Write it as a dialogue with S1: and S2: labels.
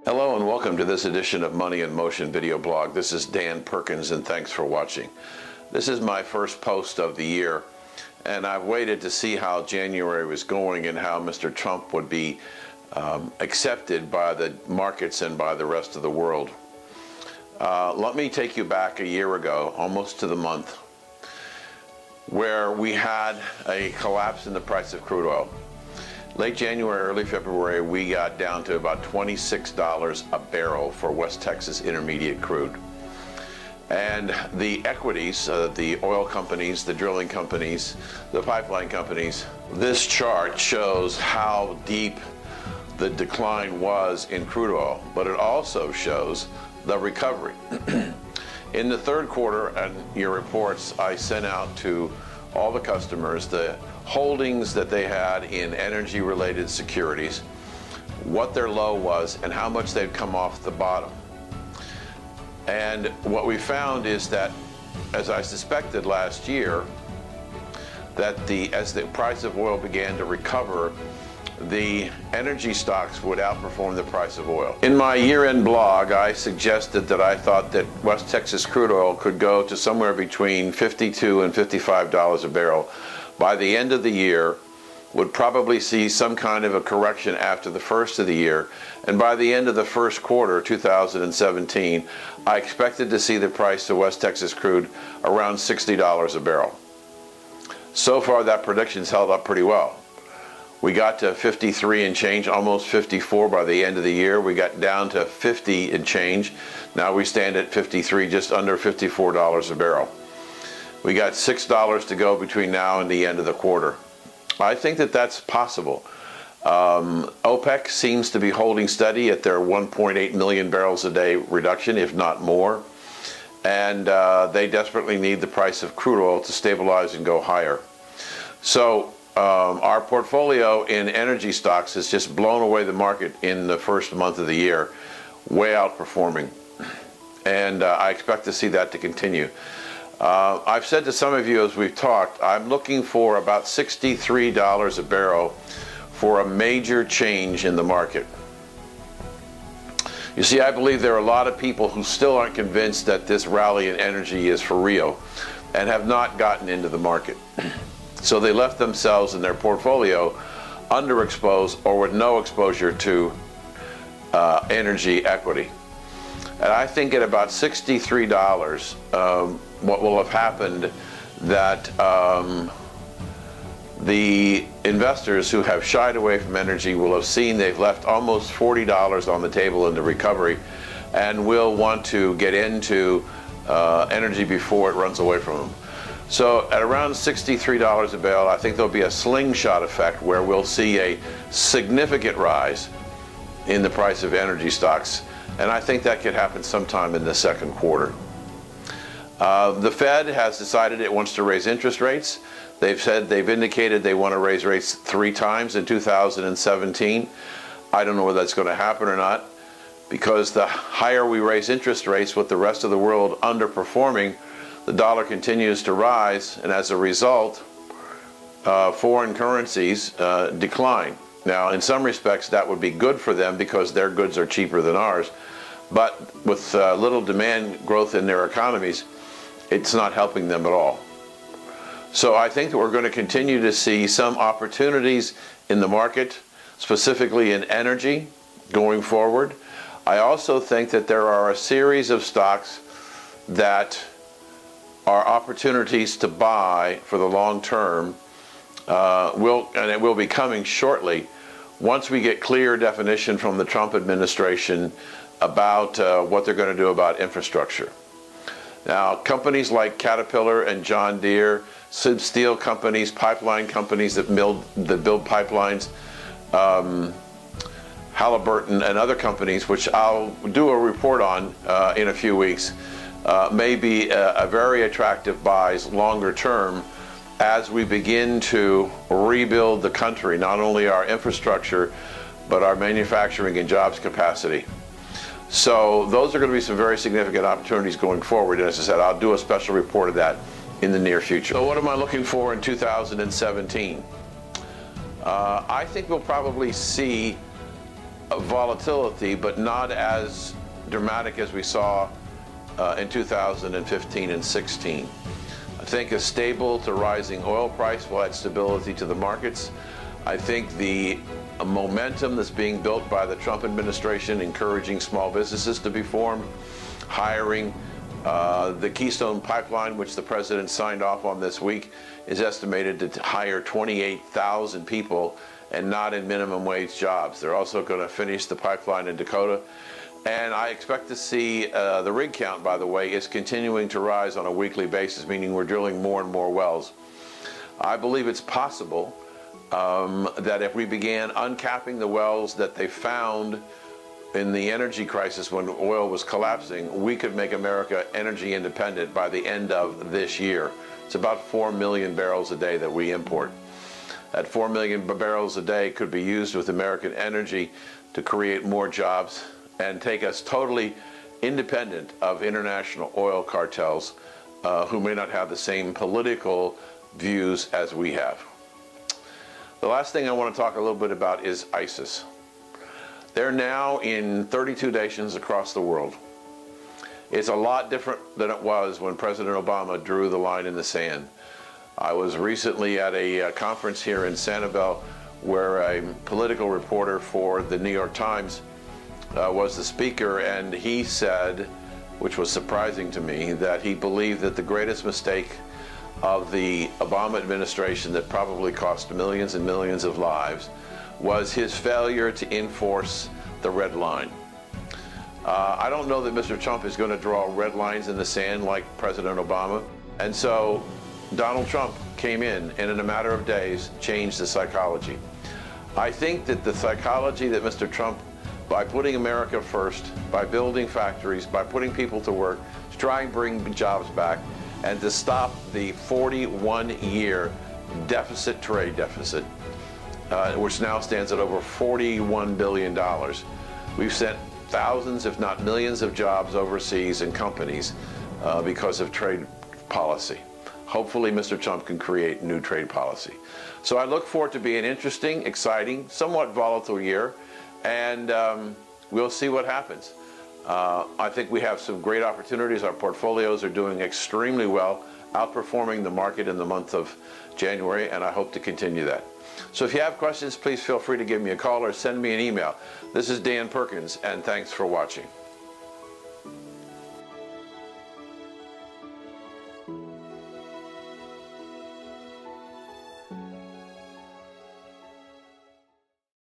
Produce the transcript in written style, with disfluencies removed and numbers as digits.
S1: Hello and welcome to this edition of Money in Motion video blog. This is Dan Perkins and thanks for watching. This is my first post of the year and I've waited to see how January was going and how Mr. Trump would be accepted by the markets and by the rest of the world. Let me take you back a year ago, almost to the month, where we had a collapse in the price of crude oil. Late January, early February, we got down to about $26 a barrel for West Texas Intermediate crude. And the equities, the oil companies, the drilling companies, the pipeline companies, this chart shows how deep the decline was in crude oil, but it also shows the recovery. In the third quarter, and your reports, I sent out to all the customers the holdings that they had in energy-related securities, what their low was, and how much they'd come off the bottom. And what we found is that, as I suspected last year, that as the price of oil began to recover, the energy stocks would outperform the price of oil. In my year-end blog, I suggested that I thought that West Texas crude oil could go to somewhere between $52 and $55 a barrel by the end of the year, would probably see some kind of a correction after the first of the year, and by the end of the first quarter 2017, I expected to see the price of West Texas crude around $60 a barrel. So far that prediction's held up pretty well. We got to 53 and change, almost 54 by the end of the year. We got down to 50 and change. Now we stand at 53, just under $54 a barrel. We got $6 to go between now and the end of the quarter. I think that that's possible. OPEC seems to be holding steady at their 1.8 million barrels a day reduction, if not more. And they desperately need the price of crude oil to stabilize and go higher. So our portfolio in energy stocks has just blown away the market in the first month of the year, way outperforming. And I expect to see that to continue. I've said to some of you as we've talked, I'm looking for about $63 a barrel for a major change in the market. You see, I believe there are a lot of people who still aren't convinced that this rally in energy is for real and have not gotten into the market. So they left themselves and their portfolio underexposed or with no exposure to energy equity. And I think at about $63, what will have happened that the investors who have shied away from energy will have seen they've left almost $40 on the table in the recovery and will want to get into energy before it runs away from them. So at around $63 a barrel, I think there'll be a slingshot effect where we'll see a significant rise in the price of energy stocks. And I think that could happen sometime in the second quarter. The Fed has decided it wants to raise interest rates. They've indicated they want to raise rates 3 times in 2017. I don't know whether that's going to happen or not, because the higher we raise interest rates with the rest of the world underperforming, the dollar continues to rise, and as a result, foreign currencies decline. Now, in some respects, that would be good for them because their goods are cheaper than ours. But with little demand growth in their economies, it's not helping them at all. So I think that we're going to continue to see some opportunities in the market, specifically in energy, going forward. I also think that there are a series of stocks that are opportunities to buy for the long term, and it will be coming shortly once we get clear definition from the Trump administration about what they're going to do about infrastructure. Now, companies like Caterpillar and John Deere, steel companies, pipeline companies that build pipelines, Halliburton and other companies, which I'll do a report on in a few weeks, may be a very attractive buys longer term as we begin to rebuild the country, not only our infrastructure, but our manufacturing and jobs capacity. So those are going to be some very significant opportunities going forward. And as I said, I'll do a special report of that in the near future. So what am I looking for in 2017? I think we'll probably see volatility, but not as dramatic as we saw in 2015 and 16. I think a stable to rising oil price will add stability to the markets. I think the momentum that's being built by the Trump administration, encouraging small businesses to be formed, hiring, the Keystone Pipeline, which the president signed off on this week, is estimated to hire 28,000 people, and not in minimum wage jobs. They're also going to finish the pipeline in Dakota. And I expect to see the rig count, by the way, is continuing to rise on a weekly basis, meaning we're drilling more and more wells. I believe it's possible that if we began uncapping the wells that they found in the energy crisis when oil was collapsing, we could make America energy independent by the end of this year. It's about 4 million barrels a day that we import. That 4 million barrels a day could be used with American energy to create more jobs and take us totally independent of international oil cartels who may not have the same political views as we have. The last thing I want to talk a little bit about is ISIS. They're now in 32 nations across the world. It's a lot different than it was when President Obama drew the line in the sand. I was recently at a conference here in Sanibel where a political reporter for the New York Times was the speaker, and he said, which was surprising to me, that he believed that the greatest mistake of the Obama administration that probably cost millions and millions of lives was his failure to enforce the red line. I don't know that Mr. Trump is going to draw red lines in the sand like President Obama. And so Donald Trump came in and in a matter of days changed the psychology. I think that the psychology that Mr. Trump, by putting America first, by building factories, by putting people to work, to try and bring jobs back, and to stop the 41-year trade deficit, which now stands at over $41 billion. We've sent thousands, if not millions, of jobs overseas in companies because of trade policy. Hopefully, Mr. Trump can create new trade policy. So I look for it to be an interesting, exciting, somewhat volatile year, and we'll see what happens. I think we have some great opportunities. Our portfolios are doing extremely well, outperforming the market in the month of January, and I hope to continue that. So if you have questions, please feel free to give me a call or send me an email. This is Dan Perkins, and thanks for watching.